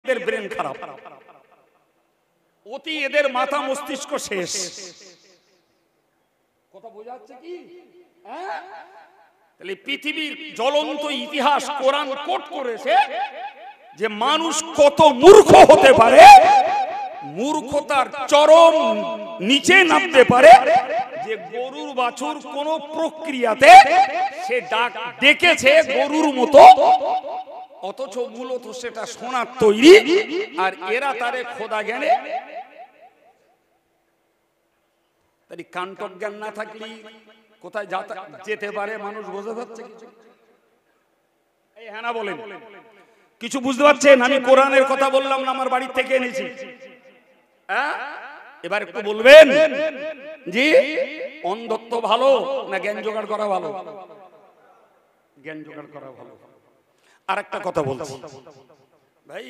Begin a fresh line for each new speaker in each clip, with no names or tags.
এদের ব্রেন খারাপ, অতি এদের মাথা মস্তিষ্ক শেষ। কথা বোঝা যাচ্ছে কি? তাহলে পৃথিবীর জ্বলন্ত ইতিহাস কোরআন কোট করেছে যে মানুষ কত মূর্খ হতে পারে, মূর্খতার চরম নিচে নামতে পারে, যে গরুর বাছুর কোন প্রক্রিয়াতে সে ডেকেছে গরুর মতো, অথচ মূলত সেটা সোনার তৈরি, আর এরা তারে খোদা জ্ঞানে। তাই কান্টক জ্ঞান না থাকলে কোথায় যেতে পারে মানুষ বোঝা যাচ্ছে কিছু? হ্যাঁ না বলেন, কিছু বুঝতে পারছেন? আমি কোরআনের কথা বললাম না, আমার বাড়ি থেকে এনেছি। এবার একটু বলবেন জি অন্ধত্ব ভালো না জ্ঞান জোগাড় করা ভালো? জ্ঞান জোগাড় করা ভালো। আর একটা কথা বলছি ভাই,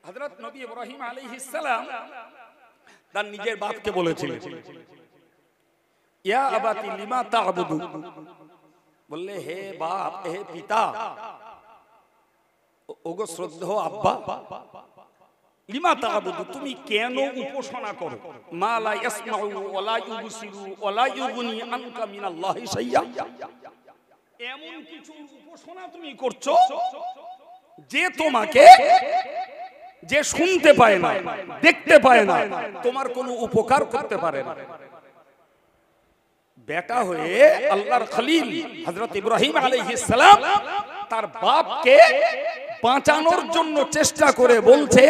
হযরত নবী ইব্রাহিম আলাইহিস সালাম তার নিজের বাপকে বলেছিলেন, ইয়া আবাতি লিমা তা'বুদু, বললে হে বাপ, হে পিতা, ওগো শ্রদ্ধেয় আব্বা, লিমা তা'বুদু, তুমি কেন উপাসনা করো? মা লা ইয়াসমাউ ওয়া লা ইউবসিরু ওয়া লা ইউগনি আনকা মিনাল্লাহি শাইয়্যা, এমন কিছু উপাসনা তুমি করছো যে তোমাকে, যে শুনতে পায় না, দেখতে পায় না, তোমার কোনো উপকার করতে পারে না। বেটা হয়ে আল্লাহর খলিল হযরত ইব্রাহিম আলাইহিস সালাম তার বাপকে বাঁচানোর জন্য চেষ্টা করে বলছে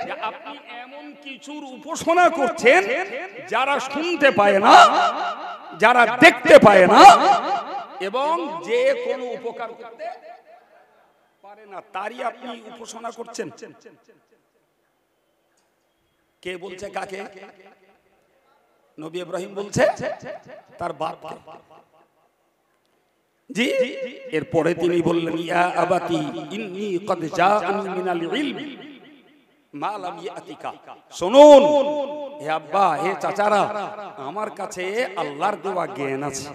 যে আপনি এমন কিছুর উপাসনা করছেন যারা শুনতে পায় না, যারা দেখতে পায় না, এবং যে কোনো উপকার করতে পারে না, তারই আপনি উপাসনা করছেন। কে বলছে কাকে? নবী ইব্রাহিম বলছে তার বাপকে। জি, এরপরে তিনি বললেন, ইয়া আবাতি ইন্নী ক্বাদ জাআনি মিনাল ইলম মা লাম ইয়াতিকা, শুনুন হে আব্বা, হে চাচারা, আমার কাছে আল্লাহর দেওয়া জ্ঞান আছে।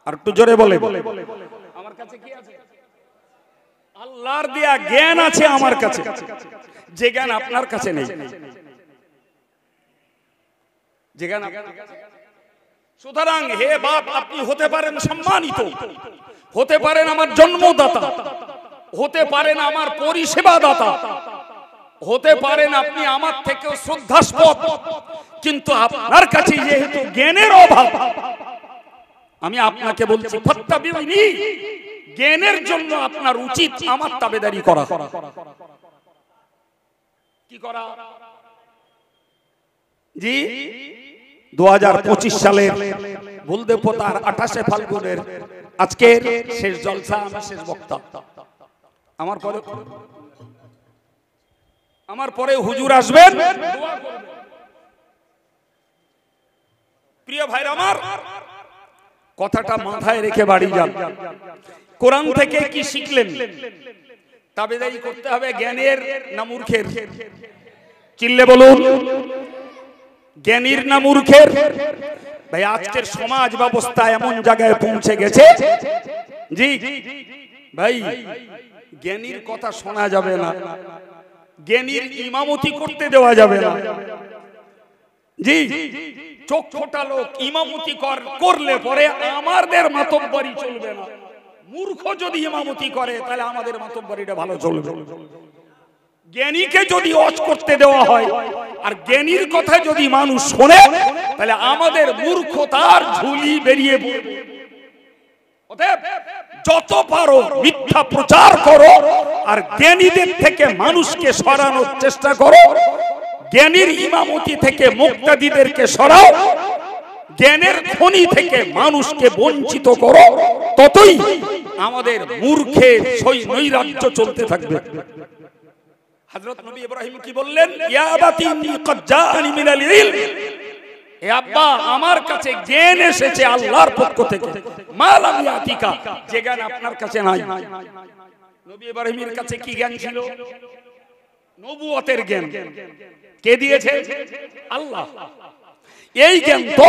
আর একটু জোরে বলে, আমার কাছে কি আছে? আল্লাহর দেওয়া জ্ঞান আছে আমার কাছে, যে জ্ঞান আপনার কাছে নেই। যে জ্ঞান আপনার কাছে। সুতরাং হে বাপ, আপনি হতে পারেন সম্মানিত, হতে পারেন আমার জন্মদাতা, হতে পারেন আমার পরিষেবা দাতা, হতে পারেন আপনি আমার থেকে শ্রদ্ধাস্পদ, কিন্তু আপনার কাছে যেহেতু জ্ঞানের অভাব, আমি আপনাকে বলছি ফাত্তাবিউনি, জ্ঞানের জন্য আপনার উচিত আমার তাবেদারি করা। কি করা? জি 2025 সালের বুলদেপোতার 28শে ফাল্গুনের আজকের শেষ জলসা, আমি শেষ বক্তা। আমার পরে হুজুর আসবেন, দোয়া করবেন। প্রিয় ভাইরা আমার, কথাটা মাথায় রেখে বাড়ি যান। কোরআন থেকে কি শিখলেন? তাবেদারি করতে হবে জ্ঞানের না মূর্খের? চিল্লে বলুন, জ্ঞানীর না মূর্খের? ভাই আজকের সমাজ ব্যবস্থা এমন জায়গায় পৌঁছে গেছে, জি ভাই জ্ঞানীর কথা শোনা যাবে না, জ্ঞানীর ইমামতি করতে দেওয়া যাবে না। জি, চোখ ছোটা লোক ইমামতি করলে পরে আমাদের মাতব্বরি চলবে না। মূর্খ যদি ইমামতি করে তাহলে আমাদের মাতব্বরিটা ভালো চলবে। জ্ঞানীকে যদি ওয়াজ করতে দেওয়া হয় আর জ্ঞানীর কথা যদি মানুষ শোনে, তাহলে আমাদের মূর্খতার ঝুলি বেরিয়ে পড়বে। অতএব যত পারো মিথ্যা প্রচার করো আর জ্ঞানীদের থেকে মানুষকে সরানোর চেষ্টা করো। জ্ঞানীর ইমামতি থেকে মুক্তাদিদেরকে সরাও, জ্ঞানের খনি থেকে মানুষকে বঞ্চিত করো, ততই আমাদের মূর্খের নৈরাজ্য চলতে থাকবে। হযরত নবী ইব্রাহিম কি বললেন? ইয়া আবাতি ইন্নী ক্বাদ জাআনি মিনাল ইলম, হে আব্বা, আমার কাছে জ্ঞান এসেছে আল্লাহর পক্ষ থেকে, মা লাম ইয়াতিকা, যে জ্ঞান আপনার কাছে নাই। নবী ইব্রাহিমের কাছে কি জ্ঞান ছিল? নবুয়তের জ্ঞান। কে দিয়েছে? আল্লাহ। এই জ্ঞান তো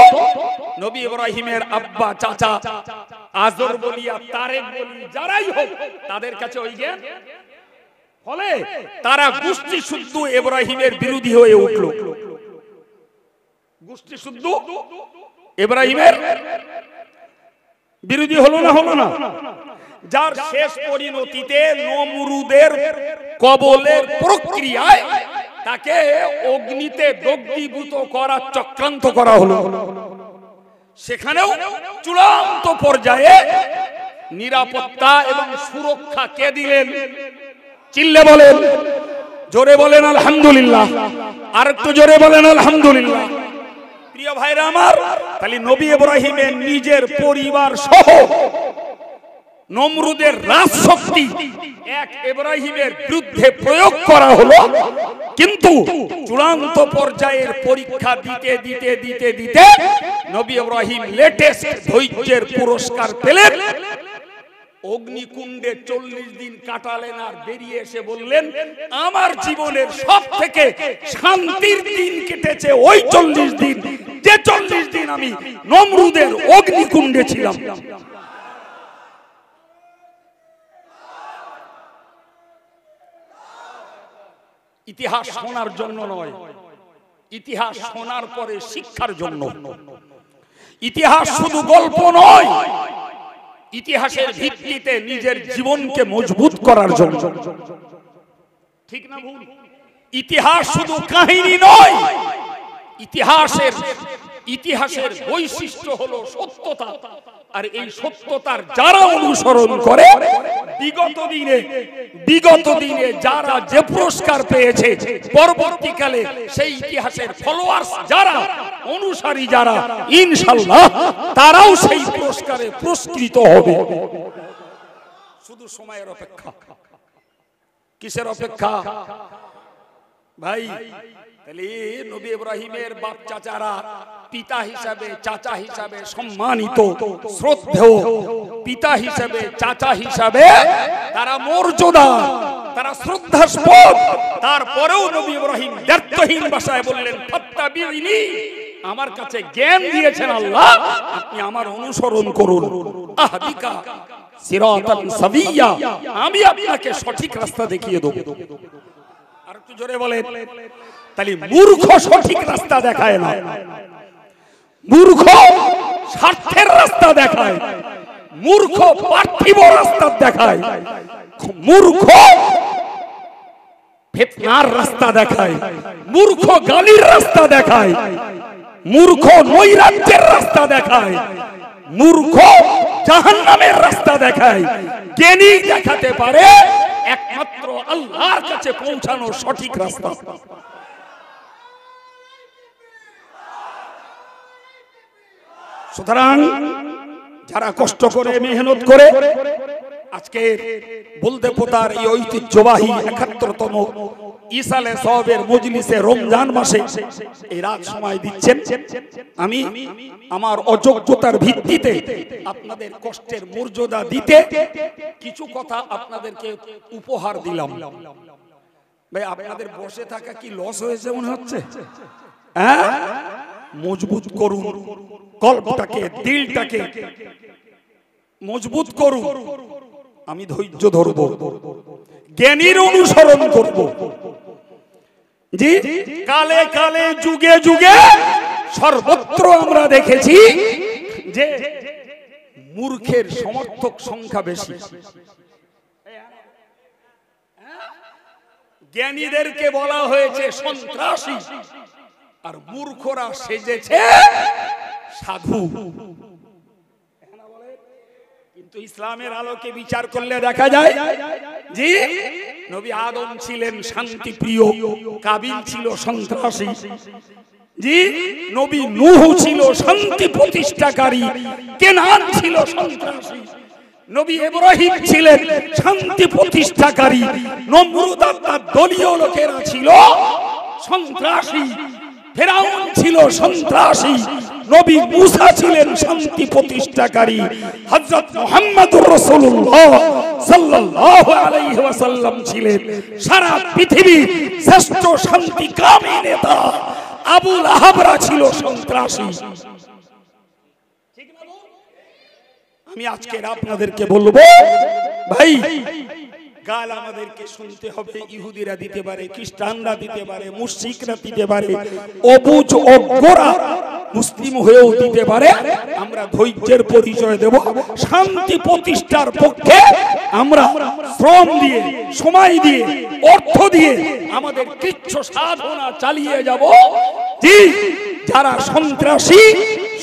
নবী ইব্রাহিমের আব্বা, চাচা, আজর বলিয়া তারেক বলি যারাই হোক, তাদের কাছে ওই জ্ঞান ফলে তারা গোষ্ঠী শুদ্ধ ইব্রাহিমের বিরোধী হয়ে উঠল। গোষ্ঠী শুদ্ধ ইব্রাহিমের বিরোধী হলো না? হলো না? যার শেষ পরিণতিতে নমরুদের কবলের প্রক্রিয়ায় তাকে অগ্নিতে দগ্ধীভূত করার চক্রান্ত করা হলো। সেখানেও চূড়ান্ত পর্যায়ে নিরাপত্তা এবং সুরক্ষা কে দিলেন? চিল্লে বলেন, জোরে বলেন আলহামদুলিল্লাহ। আর একটু জোরে বলেন আলহামদুলিল্লাহ। প্রিয় ভাইরা আমার, তাহলে নবী ইব্রাহিমের নিজের পরিবার সহ নমরুদের রাজশক্তি এক ইব্রাহিমের বিরুদ্ধে প্রয়োগ করা হলো। কিন্তু চূড়ান্ত পর্যায়ের পরীক্ষা দিতে দিতে দিতে দিতে নবী ইব্রাহিম লেটেস্ট ধৈর্যের পুরস্কার পেলেন। অগ্নিকুণ্ডে 40 দিন কাটালেন আর বেরিয়ে এসে বললেন, আমার জীবনের সব থেকে শান্তির দিন কেটেছে ওই 40 দিন, যে 40 দিন আমি নমরুদের অগ্নিকুণ্ডে ছিলাম। ইতিহাস শোনার জন্য নয়, ইতিহাস শোনার পরে শিক্ষার জন্য। ইতিহাস শুধু গল্প নয়, ইতিহাসের ভিত্তিতে নিজের জীবনকে মজবুত করার জন্য। ঠিক না ভুল? ইতিহাস শুধু কাহিনী নয়, ইতিহাসের বৈশিষ্ট্য হলো সত্যতা। আর এই সত্যতার যারা অনুসরণ করে বিগত দিনে যারা যে পুরস্কার পেয়েছে, পরবর্তীকালে সেই ইতিহাসের ফলোয়ার্স যারা, অনুসারী যারা, ইনশাআল্লাহ তারাও সেই পুরস্কারে পুরস্কৃত হবে। শুধু সময়ের অপেক্ষা। কিসের অপেক্ষা ভাই? তাহলে নবী ইব্রাহিমের বাপ চাচারা পিতা হিসাবে, চাচা হিসাবে সম্মানিত, শ্রদ্ধেয়, পিতা হিসাবে, চাচা হিসাবে তারা মর্যাদা, তারা শ্রদ্ধাস্পদ। তারপরেও নবী ইব্রাহিম ব্যর্থহীন ভাষায় বললেন, ফাত্তাবিউনি, আমার কাছে জ্ঞান দিয়েছেন আল্লাহ, আপনি আমার অনুসরণ করুন। আহদিকা সিরাতান সাবিয়্যা, আমি আপনাকে সঠিক রাস্তা দেখিয়ে দেব। আর একটু জোরে বলেন। তাহলে মূর্খ সঠিক রাস্তা দেখায় না, মূর্খ স্বার্থের রাস্তা দেখায়, মূর্খ পার্থিব রাস্তা দেখায়, মূর্খ ফিতনার রাস্তা দেখায়, মূর্খ গালির রাস্তা দেখায়, মূর্খ নৈরাজ্যের রাস্তা দেখায়, মূর্খ জাহান্নামের রাস্তা দেখায়। জ্ঞানী দেখাতে পারে একমাত্র আল্লাহর কাছে পৌঁছানোর সঠিক রাস্তা। সুতরাং যারা কষ্ট করে, মেহনত করে আজকে বলতে পোতার এই ঐতিহ্যবাহী ৭১তম ইসালে সওয়াবের মজলিসে রমজান মাসে এই রাত সময় দিচ্ছেন, আমি আমার অযোগ্যতার ভিত্তিতে আপনাদের কষ্টের মর্যাদা দিতে কিছু কথা আপনাদেরকে উপহার দিলাম। ভাই, আপনাদের বসে থাকা কি লস হয়েছে মনে হচ্ছে? হ্যাঁ, মজবুত করুন কল্পটাকে, দিলটাকে মজবুত করুন। আমি ধৈর্য ধরব, জ্ঞানীর অনুসরণ করব। জি, কালে কালে যুগে যুগে সর্বত্র আমরা দেখেছি যে মূর্খের সমর্থক সংখ্যা বেশি। জ্ঞানীদেরকে বলা হয়েছে সন্ত্রাসী, আর মূর্খরা সেজেছে সাধু। কিন্তু ইসলামের আলোকে বিচার করলে দেখা যায় জি, নবী আদম ছিলেন শান্তি প্রিয়, কাবিল ছিল সন্ত্রাসী। জি, নবী নূহ ছিল শান্তি প্রতিষ্ঠাকারী, কেনান ছিল সন্ত্রাসী। নবী ইব্রাহিম ছিলেন শান্তি প্রতিষ্ঠাকারী, নমরুদ তার দলীয় লোকেরা ছিল সন্ত্রাসী, ফেরাউন ছিল সন্ত্রাসী, নবী মুসা ছিলেন শান্তি প্রতিষ্ঠাকারী, হযরত মুহাম্মদুর রাসূলুল্লাহ সাল্লাল্লাহু আলাইহি ওয়াসাল্লাম ছিলেন সারা পৃথিবীর শ্রেষ্ঠ শান্তিকামী নেতা। আবু লাহাবরা ছিল সন্ত্রাসী। ঠিক না? আমি আজকে আপনাদেরকে বলবো ভাই, গাল আমাদেরকে শুনতে হবে। ইহুদিরা দিতে পারে, খ্রিস্টানরা দিতে পারে, মুশরিকরা দিতে পারে, অবুঝ অজ্ঞরা মুসলিম হয়েও দিতে পারে। আমরা ধৈর্যের পরিচয় দেব। শান্তি প্রতিষ্ঠার পক্ষে আমরা শ্রম দিয়ে, সময় দিয়ে, অর্থ দিয়ে আমাদের কৃচ্ছ সাধনা চালিয়ে যাব। জি, যারা সন্ত্রাসী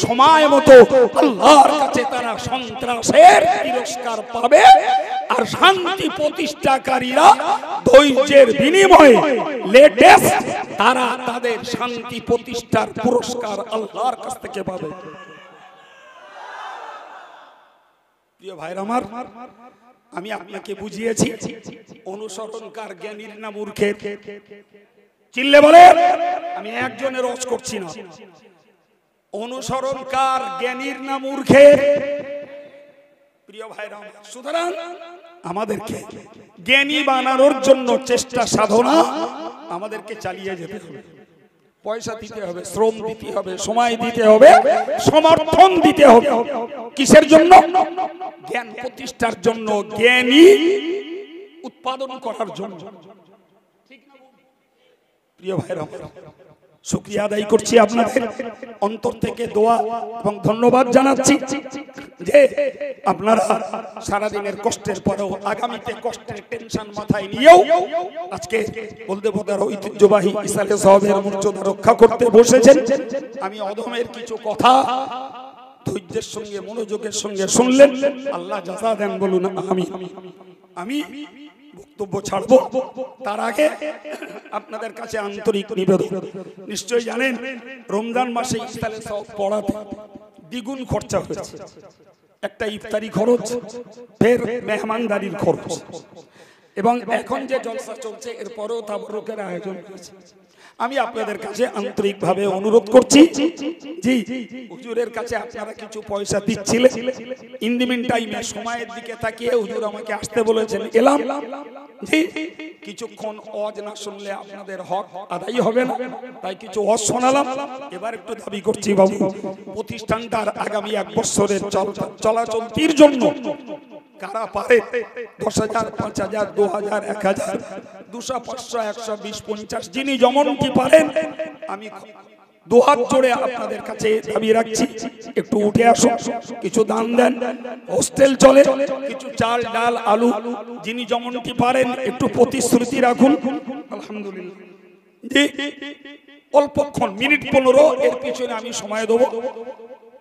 সময় মতো আল্লাহর কাছে তারা সন্ত্রাসের তিরস্কার পাবে, আর শান্তি প্রতিষ্ঠাকারীরা ধৈর্যের বিনিময়ে লেটেস্ট তারা তাদের শান্তি প্রতিষ্ঠার পুরস্কার আল্লাহর কাছ থেকে পাবে। প্রিয় ভাইরা আমার, আমি আপনাকে বুঝিয়েছি অনুসরণকার জ্ঞানীর না মূর্খের? চিল্লে বলে, আমি একজনের রস করছি না। অনুসরণকার জ্ঞানীর না মূর্খের? প্রিয় ভাইরা, সুতরাং আমাদেরকে জ্ঞানী বানানোর জন্য চেষ্টা সাধনা আমাদেরকে চালিয়ে যেতে হবে। পয়সা দিতে হবে, শ্রম দিতে হবে, সময় দিতে হবে, সমর্থন দিতে হবে। কিসের জন্য? জ্ঞান প্রতিষ্ঠার জন্য, জ্ঞানী উৎপাদন করার জন্য। প্রিয় ভাইরা, শুকরিয়া আদায় করছি আপনাদের অন্তর থেকে, দোয়া এবং ধন্যবাদ জানাচ্ছি যে আপনারা সারাদিনের কষ্টের পরেও আগামীতে কষ্টের টেনশন মাথায় নিয়েও আজকে বলদেবতার ঐতিহ্যবাহী ইসালে সাহেবের মর্যাদা রক্ষা করতে বসেছেন। আমি অধমের কিছু কথা ধৈর্যের সঙ্গে মনোযোগের সঙ্গে শুনলেন, আল্লাহ জাযা দেন, বলুন আমি। আমি বক্তব্য ছাড়বো তার আগে আপনাদের কাছে আন্তরিক নিবেদন। নিশ্চয়ই জানেন রমজান মাসে ইফতারে সওয়াব পড়াতে দ্বিগুণ খরচা হয়েছে। একটা ইফতারি খরচ, ফের মেহমানদারির খরচ, এবং এখন যে জলসা চলছে এরপরেও তাবরুকের আয়োজন করেছে। আমি আপনাদের কাছে আন্তরিকভাবে অনুরোধ করছি, জি হুজুরের কাছে আপনারা কিছু পয়সা দিচ্ছিলেন, ইন দি মিন টাইমে সময়ের দিকে তাকিয়ে হুজুর আমাকে আসতে বলেছেন, এলাম। জি, কিছুক্ষণ ওয়াজ না শুনলে আপনাদের হক আদায় হবে না, তাই কিছু ওয়াজ শোনালাম। এবার একটু দাবি করছি বাবু, প্রতিষ্ঠানটার আগামী 1 বছরের চলাচলতির জন্য কারা পারে 10,000, 5,000, 2,000, 1,000, 200, 500, 120, 50, যিনি যেমনটি পারেন, আমি দুহাত জোড়ে আপনাদের কাছে দাবি রাখছি, একটু উঠে আসুন, কিছু দান দেন। হোস্টেল চলে, কিছু চাল ডাল আলু, যিনি যেমনটি পারেন একটু প্রতিশ্রুতি রাখুন। আলহামদুলিল্লাহ। জি, অল্পক্ষণ, মিনিট 15 এর পিছনে আমি সময় দেবো।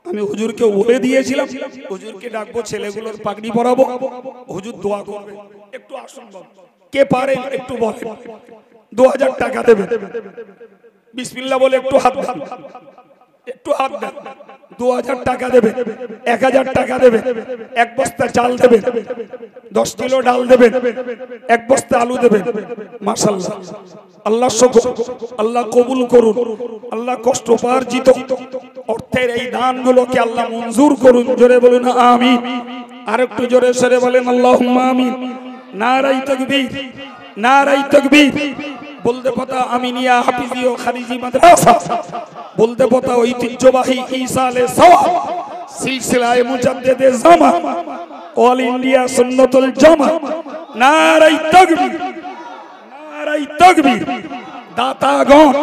আমি হুজুরকে বলে দিয়েছিলাম, হুজুরকে ডাকবো, ছেলেগুলোর পাগড়ি পরাবো, হুজুর দোয়া করবে। একটু আসুন বাবু, কে পারেন একটু বলেন। 2,000 টাকা দেবেন, বিসমিল্লাহ বলে একটু হাত দেন, একটু হাত দেন। 2,000 টাকা দেবেন, 1,000 টাকা দেবেন, 1 বস্তা চাল দেবেন, 10 কিলো ডাল দেবেন, 1 বস্তা আলু দেবেন। মাশাআল্লাহ, আল্লাহ শুকর, আল্লাহ কবুল করুন। আল্লাহ কষ্টোপার্জিত অর্থের এই দানগুলোকে আল্লাহ মঞ্জুর করুন। জোরে বলুন আমিন। আর একটু জোরে সরে বলেন আল্লাহুম্মা আমিন। নারায়ে তাকবীর, নারায়ে তাকবীর। বলদেবতা আমিনিয়া হাফিজি ও খারিজি মাদ্রাসা, বলদেবতা ঐতিহ্যবাহী ইসালে সাওয়াব সিলসিলায়ে মুজাদ্দিদে জামা, অল ইন্ডিয়া সুন্নাতুল জামা। নারায়ে তাকবীর, নারায়ে তাকবীর। দাতাগণ,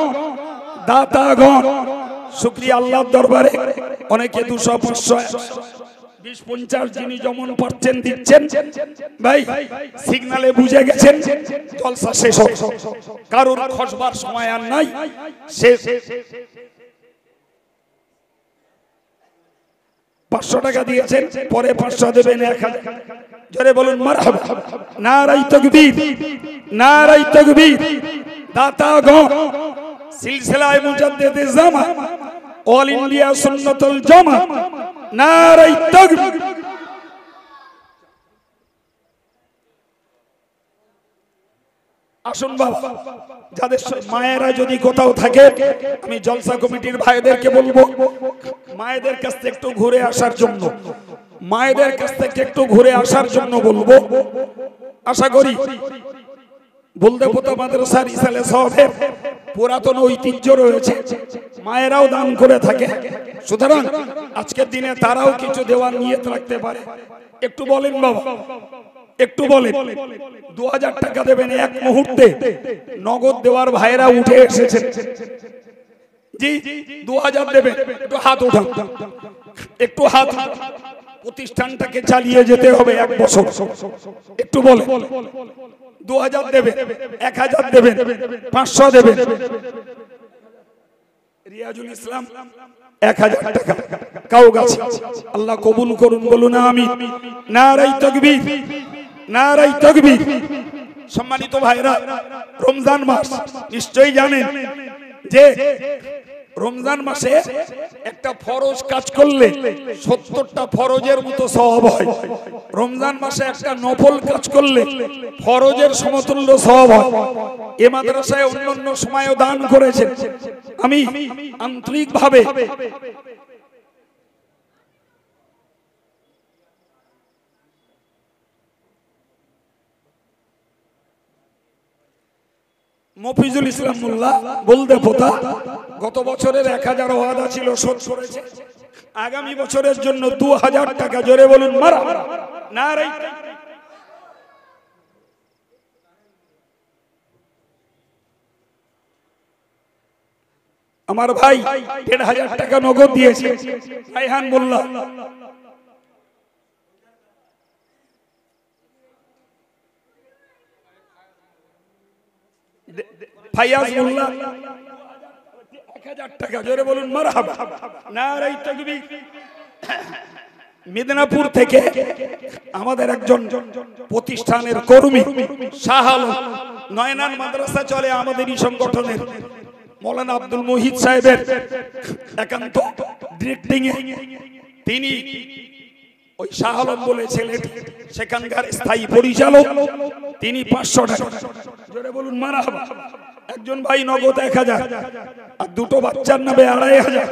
দাতাগণ, শুকরিয়া আল্লাহর দরবারে। অনেকে 200, 500, 20, 50 যিনি যেমন পারছেন দিচ্ছেন। ভাই সিগনালে বুঝে গেছেন জলসা শেষ হবে, কারোর খসবার সময় আর নাই। শেষ 500 টাকা দিয়েছেন, পরে 500 দেবেন, 1,000। জোরে বলুন মারহাবা। নারায়ে তাকবীর, নারায়ে তাকবীর। দাতাগণ, সিলসিলায়ে মুজাদ্দিদে জামা, অল ইন্ডিয়া সুন্নাতুল জামা। নারায়ে তাকবীর। আসুন বাবা, যাদের মায়েরা যদি কোথাও থাকে, আমি জলসা কমিটির ভাইদেরকে বলবো মায়েদের কাছ থেকে একটু ঘুরে আসার জন্য, মায়েদের কাছ থেকে একটু ঘুরে আসার জন্য বলবো। আশা করি বলদেবতা মাদ্রাসার ইসালে সাহেবের পুরাতন ঐতিহ্য রয়েছে, মায়েরাও দান করে থাকে। সুতরাং আজকের দিনে তারাও কিছু দেওয়ার নিয়ত রাখতে পারে। একটু বলেন বাবা, একটু বলে 2000 টাকা দেবেন এক মুহূর্তে নগদ দেওয়ার ভাইরা উঠে এসেছেন জি 2000 দেবেন একটু হাত উঠান একটু হাত প্রতিষ্ঠানটাকে চালিয়ে যেতে হবে 1 বছর একটু বলে 2000 দেবেন 1000 দেবেন 500 দেবেন রিয়াজুল ইসলাম 1000 টাকা কাউ গাছে আল্লাহ কবুল করুন বলুন আমিন নারায়ে তাকবীর নারায়ে তাকবীর সম্মানিত ভাইরা রমজান মাস নিশ্চয়ই জানেন যে রমজান মাসে একটা ফরজ কাজ করলে 70টা ফরজের মতো সওয়াব হয় রমজান মাসে একটা নফল কাজ করলে ফরজের সমতুল্য সওয়াব হয় এ মাদ্রাসায় অন্যান্য সময়ও দান করেছেন আমি আন্তরিকভাবে মফিজুল ইসলাম মোল্লা বলতে পোতা গত বছরের 1000 ওয়াদা ছিল শোধ করেছে আগামী বছরের জন্য 2000 টাকা জোরে বলুন মারহাবা নারায়ে আমার ভাই 1500 টাকা নগদ দিয়েছে রায়হান মোল্লা ফায়াজ মোল্লা 1000 টাকা জোরে বলুন মারহাবা নারায়ে তাকবীর মেদিনীপুর থেকে আমাদের একজন প্রতিষ্ঠানের কর্মী শাহ আলম নয়নান মাদ্রাসা চলে আমাদেরই সংগঠনের মৌলানা আব্দুল মুহিত সাহেবের একান্ত ডিরেক্টিং এ তিনি ওই শাহ আলম বলে ছেলেটি সেখানকার স্থায়ী পরিচালক তিনি 500 টাকা জোরে বলুন মারহাবা একজন ভাই নগদ 1000 আর দুটো বাচ্চার নামে 2500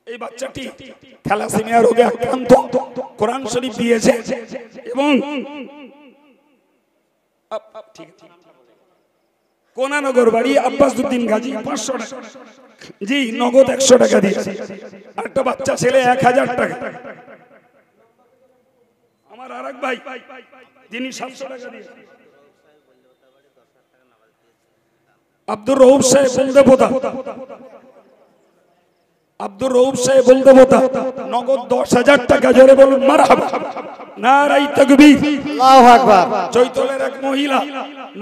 এই বাচ্চাটি থ্যালাসেমিয়া রোগে আক্রান্ত কোরআন শরীফ দিয়েছে এবং কোনানগর বাড়ি আব্বাসউদ্দিন গাজী 500 টাকা জি নগদ 100 টাকা দিয়েছে একটা বাচ্চা ছেলে 1000 টাকা আমার আরেক ভাই যিনি 700 টাকা দিয়েছে আব্দুর রউফ সাহেব বলতে পোতা আব্দুর রউফ সাহেব বলতে পোতা নগদ 10000 টাকা জোরে বলুন মারহাবা নারায়ে তাকবীর আল্লাহু আকবার চৈতলের এক মহিলা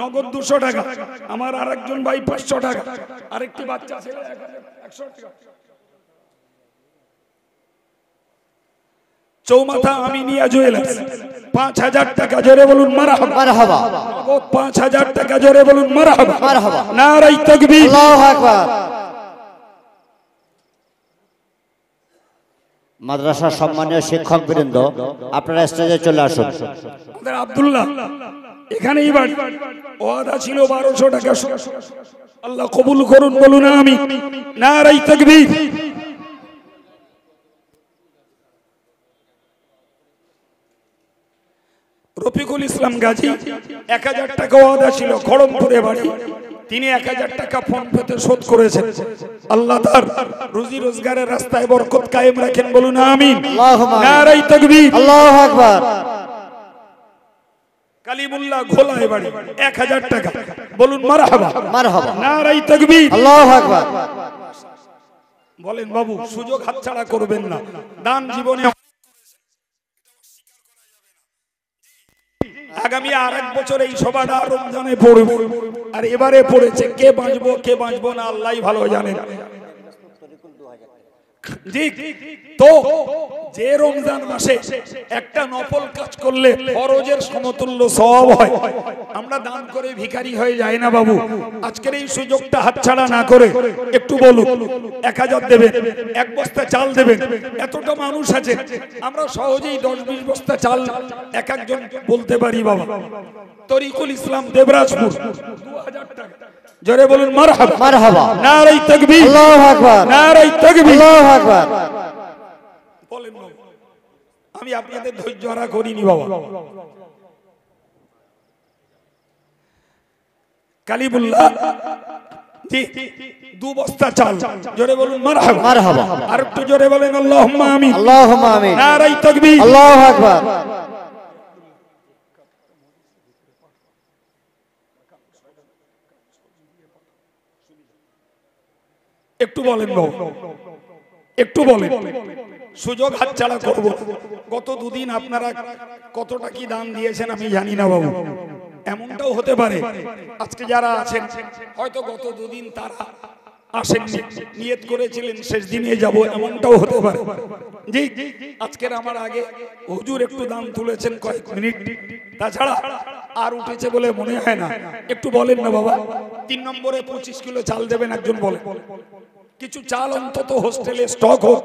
নগদ 200 টাকা আমার আরেকজন ভাই 500 টাকা আরেকটি বাচ্চা ছেলে 100 টাকা চৌমাথা আমিনিয়া জুয়েলার্স 5000 টাকা জোরে বলুন মারহাবা মারহাবা নগদ 5000 টাকা জোরে বলুন মারহাবা মারহাবা নারায়ে তাকবীর আল্লাহু আকবার
মাদ্রাসার সম্মানীয় শিক্ষকবৃন্দ আপনারা স্টেজে চলে আসুন
আমাদের আব্দুল্লাহ এখানেই বাড়ি ওয়াদা ছিল 1200 টাকা আল্লাহ কবুল করুন বলুন আমিন নারায়ে তাকবীর রফিকুল ইসলাম গাজী 1000 টাকা ওয়াদা ছিল খড়মপুরে বাড়ি তিনি 1000 টাকা ফোন পেতে শোধ করেছেন আল্লাহ তার রুজি রোজগারের রাস্তায় বরকত কায়েম রাখেন বলুন আমিন আল্লাহুম্মা নারায়ে তাকবীর
আল্লাহু আকবার
কালিমুল্লাহ ঘোলায় বাড়ি 1000 টাকা বলুন মারহাবা
মারহাবা
নারায়ে তাকবীর
আল্লাহু আকবার
বলেন বাবু সুযোগ হাতছাড়া করবেন না দান জীবনে আগামী আরেক বছর এই সভাটা রমজানে পড়বে আর এবারে পড়েছে কে বাঁচবো না আল্লাহই ভালো জানেন জি তো যে রমজান মাসে একটা নফল কাজ করলে ফরজের সমতুল্য সওয়াব হয় আমরা দান করে ভিখারি হয়ে যাই না বাবু আজকের এই সুযোগটা হাতছাড়া না করে একটু বলুন 1000 দেবেন এক বস্তা চাল দেবেন এতটা মানুষ আছে আমরা সহজেই 10-20 বস্তা চাল এক একজন বলতে পারি বাবা তরিকুল ইসলাম দেবরাজপুর 2000 টাকা জোরে বলুন মারহাবা
মারহাবা
নারায়ে তাকবীর
আল্লাহু আকবার
নারায়ে তাকবীর
আল্লাহু আকবার
বলেন আমি আপনাদের ধৈর্য হারা করিনি বাবা কালিমুল্লাহ জি 2 বস্তা চাল, জোরে বলুন মারহাবা।
মারহাবা।
আর একটু জোরে বলেন আল্লাহুম্মা আমিন।
আল্লাহুম্মা আমিন।
নারে তাকবীর।
আল্লাহু আকবার।
একটু বলেন বাবু, একটু বলেন, সুযোগ হাতছাড়া করব। গত দুদিন আপনারা কতটা কি দান দিয়েছেন আমি জানি না বাবু, এমনটাও হতে পারে আজকে যারা আছেন হয়তো গত দুদিন তারা আসেননি, নিয়ত করেছিলেন শেষ দিনে যাব, এমনটাও হতে পারে। জি আজকের আমার আগে হুজুর একটু দান তুলেছেন কয়েক মিনিট, তাছাড়া আর উঠেছে বলে মনে হয় না। একটু বলেন না বাবা, 3 নম্বরে 25 কিলো চাল দেবেন একজন বলে। কিছু চাল অন্তত হোস্টেলে স্টক হোক,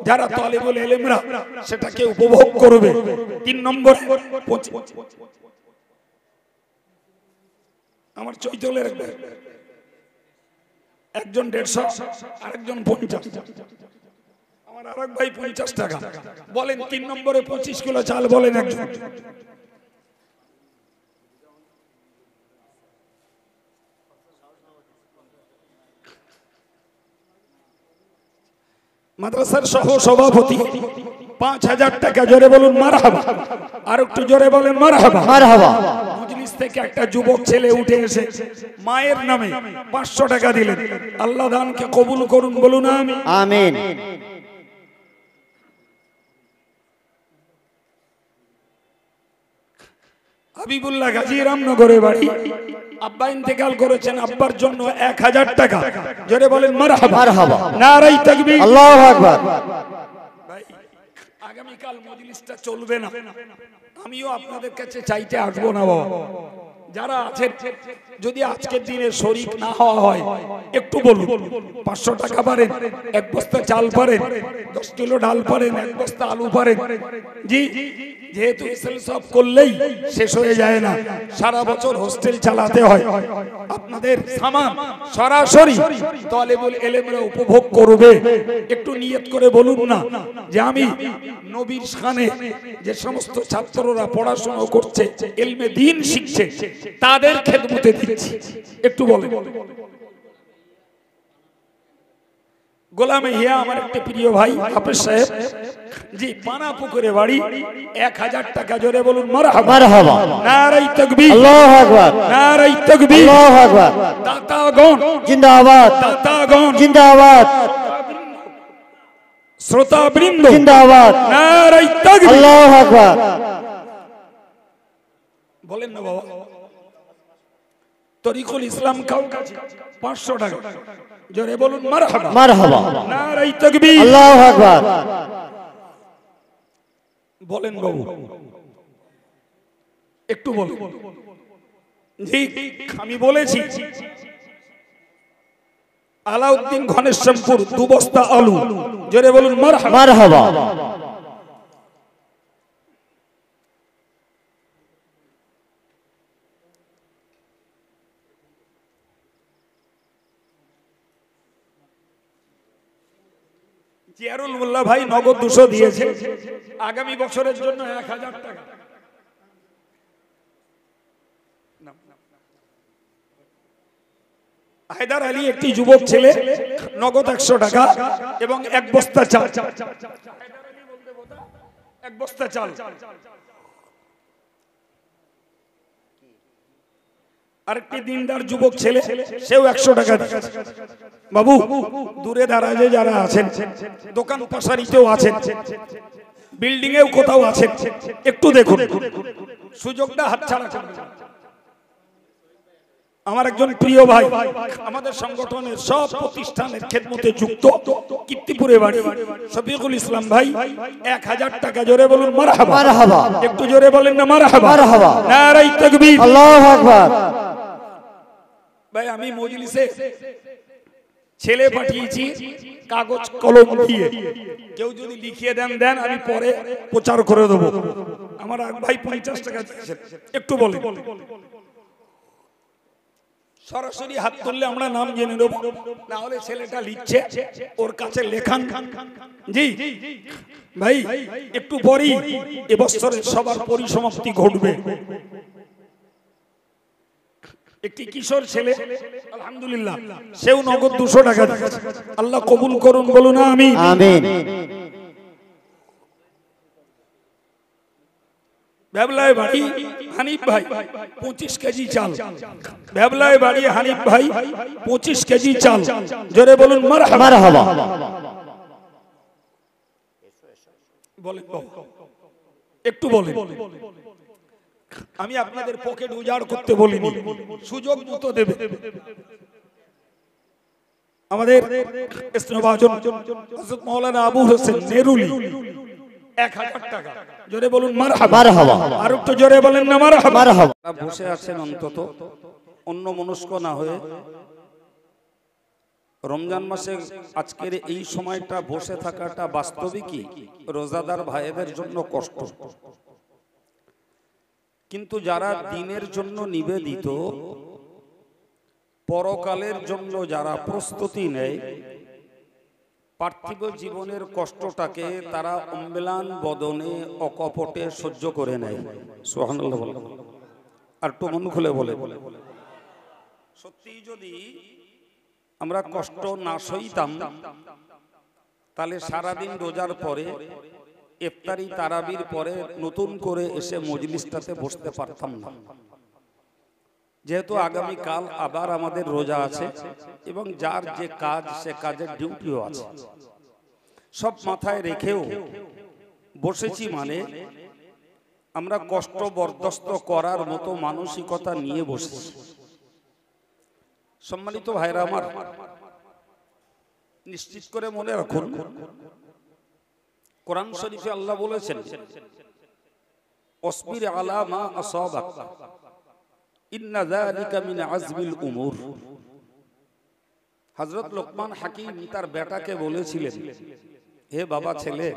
যারা তালিবুল ইলমরা সেটাকে উপভোগ করবে। 3 নম্বরে আমার চৈতলের একজন 150, আরেকজন 50, আমার আরেক ভাই 50 টাকা বলেন। 3 নম্বরে 25 কিলো চাল বলেন একজন। মাদ্রাসার সহ সভাপতি 5000 টাকা, জোরে বলুন মারহাবা। আর একটু জোরে বলেন মারহাবা।
মারহাবা।
মজলিস থেকে একটা যুবক ছেলে উঠে এসে মায়ের নামে 500 টাকা দিলেন। আল্লাহ দানকে কবুল করুন, বলুন আমিন।
আমিন।
হাবিবুল্লাহ গাজী রামনগরে বাড়ি, আব্বা ইন্তেকাল করেছেন, আব্বার জন্য 1000 টাকা, জোরে বলেন মারহাবা।
মারহাবা।
নারে তাকবীর।
আল্লাহু আকবার।
ভাই আগামীকাল মজলিসটা চলবে না, আমিও আপনাদের কাছে চাইতে আসবো না বাবা। যারা আছেন যদি আজকের দিনে শরীক না হওয়া হয় একটু বলুন। 500 টাকা পারেন, 1 বস্তা চাল পারেন, 10 কিলো ডাল পারেন, 1 বস্তা আলু পারেন। জি যেহেতু এসএল সব করলেই শেষ হয়ে যায় না, সারা বছর হোস্টেল চালাতে হয়। আপনাদের সামান সরাসরি তালিবুল ইলমরা উপভোগ করবে। একটু নিয়ত করে বলুন না যে আমি নবীর শানে যে সমস্ত ছাত্ররা পড়াশোনা করছে, ইলমে দ্বীন শিখছে, তাদের খেদমতে দিচ্ছি। একটু বলেন। গোলামে হিয়া আমার একটা প্রিয় ভাই হাফেজ সাহেব, জি পানা পুকুরে বাড়ি, 1000 টাকা, জোরে বলুন মারহাবা।
মারহাবা।
নারে তাকবীর।
আল্লাহু আকবার।
নারে তাকবীর।
আল্লাহু আকবার।
দাতাগণ
জিন্দাবাদ।
দাতাগণ
জিন্দাবাদ।
শ্রোতাবৃন্দ
জিন্দাবাদ।
নারে তাকবীর।
আল্লাহু আকবার।
বলেন না বাবা। তরিকুল ইসলাম কাউকাছি 500 টাকা, জোরে বলুন মারহাবা।
মারহাবা।
নারে তাকবীর।
আল্লাহু আকবার।
বলেন বাবু, একটু বলুন। জি আমি বলেছি আলাউদ্দিন ঘনেশ্যামপুর 2 বস্তা আলু, জোরে বলুন মারহাবা।
মারহাবা।
জিয়ারুল মোল্লা ভাই নগদ 200 দিয়েছে, আগামী বছরের জন্য 1000 টাকা। হায়দার আলী একটি যুবক ছেলে, নগদ 100 টাকা এবং 1 বস্তা চাল। 1 বস্তা চাল। আরেকটি দিনদার যুবক ছেলে, সেও 100 টাকা দিয়েছে। বাবু দূরে দারাজে যারা আছেন, দোকান পাশারিতেও আছেন, বিল্ডিং এও কোথাও আছেন, একটু দেখুন, সুযোগটা হাতছাড়া করবেন না। আমার একজন প্রিয় ভাই আমাদের সংগঠনের সব প্রতিষ্ঠানের খেদমতে যুক্ত, কীর্তিপুরে বাড়ি, শফিকুল ইসলাম ভাই 1000 টাকা, জোরে বলুন মারহাবা।
মারহাবা।
একটু জোরে বলেন না মারহাবা।
মারহাবা।
নারে তাকবীর।
আল্লাহু আকবার।
ভাই আমি মজলিসে ছেলে পাঠিয়েছি কাগজ কলম দিয়ে, কেউ যদি লিখিয়ে দেন আমি পরে প্রচার করে দেবো। আমার এক ভাই 50 টাকা দিয়েছেন, একটু বলেন। সরাসরি হাত তুললে আমরা নাম জেনে নেব, না হলে ছেলেটা লিখছে ওর কাছে লেখান। জি ভাই একটু পরই এবছরের সবার পরিসমাপ্তি ঘটবে। একটি কিশোর ছেলে আলহামদুলিল্লাহ সেও নগদ 200 টাকা দিয়েছে। আল্লাহ কবুল করুন, বলুন আমিন।
আমিন।
ভ্যাবলায় বাড়ি হানিফ ভাই 25 কেজি চাল। ভ্যাবলায় বাড়ি হানিফ ভাই 25 কেজি চাল। জোরে বলুন মারহাবা।
মারহাবা।
বলেন একটু বলেন। আমি আপনাদের পকেট উজাড় করতে বলিনি, সুযোগ মতো দেবে। আমাদের স্নেহভাজন হযরত মাওলানা আবু হোসেন নেরুলি 1000 টাকা। জোরে বলুন মারহাবা।
মারহাবা।
আর একটু জোরে বলেন না মারহাবা।
মারহাবা।
বসে আছেন অন্তত অন্য মনস্ক না হয়ে। রমজান মাসে আজকের এই সময়টা বসে থাকাটা বাস্তবিকই রোজাদার ভাইদের জন্য কষ্ট, কিন্তু যারা দিনের জন্য নিবেদিত, পরকালের জন্য যারা প্রস্তুতি নেয়, পার্থিব জীবনের কষ্টটাকে তারা অম্লান বদনে অকপটে সহ্য করে নেয়। সুবহানাল্লাহ বলে। আর একটু মন খুলে বলে। সত্যি যদি আমরা কষ্ট না সইতাম তাহলে সারাদিন রোজার পরে ইফতারি তারাবির পরে নতুন করে এসে মজলিসটাতে বসতে পারতাম না। যেহেতু আগামী কাল আবার আমাদের রোজা আছে এবং যার যে কাজ সে কাজের ডিউটিও আছে, সব মাথায় রেখেও বসেছি, মানে আমরা কষ্ট বরদাস্ত করার মতো মানসিকতা নিয়ে বসেছি। সম্মানিত ভাইরা আমার, নিশ্চিত করে মনে রাখুন, কোরআন শরীফে আল্লাহ বলেছেন অসবির আলা মা আসাবাক ইন্না যালিকা মিন আজমিল উমুর। হযরত লোকমান হাকিম তার বেটাকে বলেছিলেন, হে বাবা ছেলে,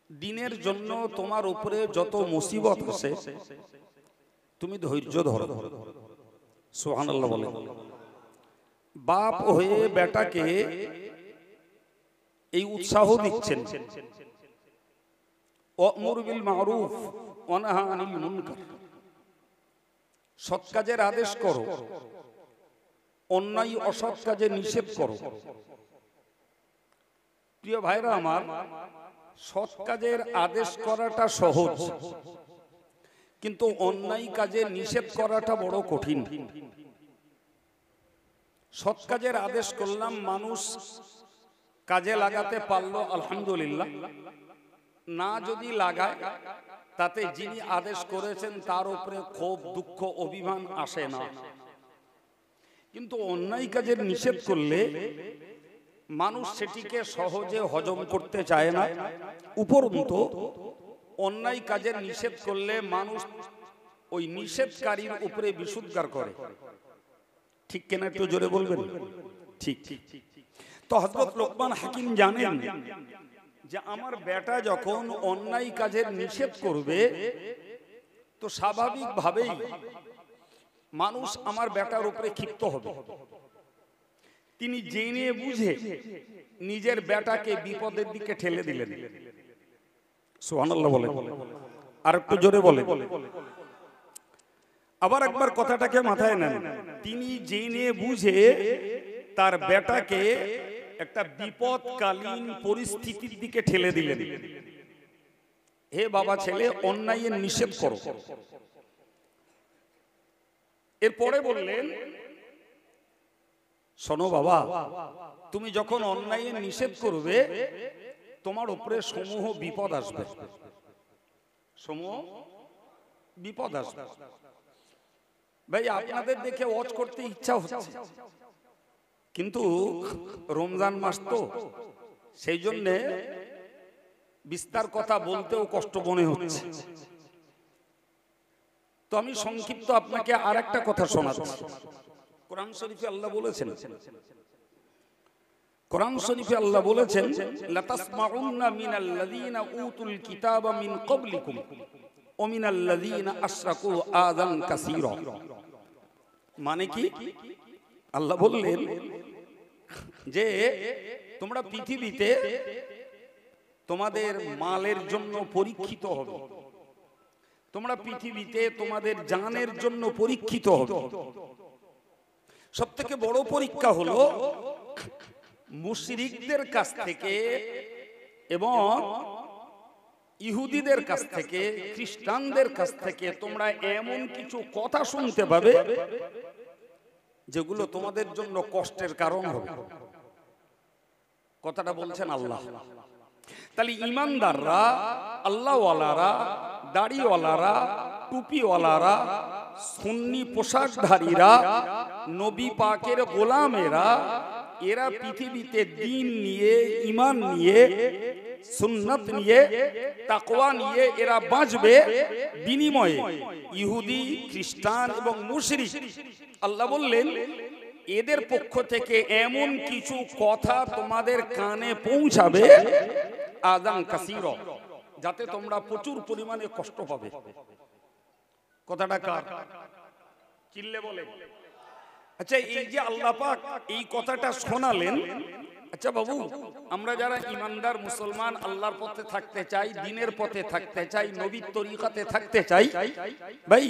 দিনের জন্য তোমার উপরে যত মুসিবত আসে তুমি ধৈর্য ধরো। সুবহানাল্লাহ বলে। বাপ হয়ে বেটাকে এই উৎসাহ দিচ্ছেন, ওয়া'মুর বিল মা'রুফ ওয়া নাহা আনিল মুনকার, সৎ কাজের আদেশ করো, অন্যায় অসৎ কাজে নিষেধ করো। প্রিয় ভাইরা আমার, সৎ কাজের আদেশ করাটা সহজ, কিন্তু অন্যায় কাজে নিষেধ করাটা বড় কঠিন। সৎ কাজের আদেশ করলাম, মানুষ কাজে লাগাতে পারলো আলহামদুলিল্লাহ, না যদি লাগায় তাতে যিনি আদেশ করেছেন তার উপরে ক্ষোভ দুঃখ অভিমান আসে না। কিন্তু অন্যায় কাজের নিষেধ করলে মানুষ সেটিকে সহজে হজম করতে চায় না। উপরন্তু অন্যায় কাজের নিষেধ করলে মানুষ ওই নিষেধকারীর উপরে বিশুদ্ধার করে। ঠিক কিনা একটু জোরে বলবেন? ঠিক। তো হযরত লোকমান হাকিম জানেন যে আমার বেটা যখন অন্যায় কাজের নিষেধ করবে তো স্বাভাবিকভাবেই মানুষ আমার বেটার উপরে ক্ষিপ্ত হবে। তিনি জেনে বুঝে নিজের বেটাকে বিপদের দিকে ঠেলে দিলেন। সুবহানাল্লাহ বলে। আর একটু জোরে বলে। আবার একবার কথাটাকে মাথায় নেন। তিনি জেনে বুঝে তার বেটাকে একটা বিপদকালীন পরিস্থিতির দিকে ঠেলে দিলেন। হে বাবা ছেলে, অন্যায়ের নিষেধ করো। এরপরে বললেন, শোনো বাবা, তুমি যখন অন্যায়ের নিষেধ করবে তোমার উপরে সমূহ বিপদ আসবে। সমূহ বিপদ আসবে। ভাই, আপনাদের দেখে ওয়াজ করতে ইচ্ছা হচ্ছে, কিন্তু রমজান মাস তো, সেই জন্যে বিস্তার কথা বলতেও কষ্ট মনে হচ্ছে। তো আমি সংক্ষিপ্ত আপনাকে আর একটা কথা শোনাচ্ছি। কোরআন শরীফে আল্লাহ বলেছেন, কোরআন শরীফে আল্লাহ বলেছেন, লাতাসমাউন্না মিনাল্লাযীনা উতুল কিতাবা মিন ক্বাবলিকুম ওয়া মিনাল্লাযীনা আশরাকু আযান কাসীরা। মানে কি? আল্লাহ বললেন যে তোমরা পৃথিবীতে তোমাদের মালের জন্য পরীক্ষিত হবে, তোমরা পৃথিবীতে তোমাদের জানের জন্য পরীক্ষিত হবে। সবথেকে বড় পরীক্ষা হলো মুশরিকদের কাছ থেকে এবং ইহুদিদের কাছ থেকে, খ্রিস্টানদের কাছ থেকে তোমরা এমন কিছু কথা শুনতে পাবে যেগুলো তোমাদের জন্য কষ্টের কারণ হবে। কথাটা বলছেন আল্লাহ। তাহলে ইমানদাররা, আল্লাহওয়ালারা, দাড়িওয়ালারা, টুপিওয়ালারা, সুন্নি পোশাকধারীরা, নবী পাকের গোলামেরা, এরা পৃথিবীতে দ্বীন নিয়ে, ঈমান নিয়ে, সুন্নাত নিয়ে, তাকওয়া নিয়ে এরা বাঁচবে। বিনিময়ে ইহুদি, খ্রিস্টান এবং মুশরিক, আল্লাহ বললেন এদের পক্ষ থেকে এমন কিছু কথা তোমাদের কানে পৌঁছাবে আযান কাসীরা, যাতে তোমরা প্রচুর পরিমাণে কষ্ট পাবে। কথাটা কার? চিল্লে বলে। আচ্ছা, এই যে আল্লাহ পাক এই কথাটা শোনালেন, আচ্ছা বাবু, আমরা যারা ইমানদার মুসলমান, আল্লাহর পথে থাকতে চাই, দ্বীনের পথে থাকতে চাই, নবীর তরিকাতে থাকতে চাই, ভাই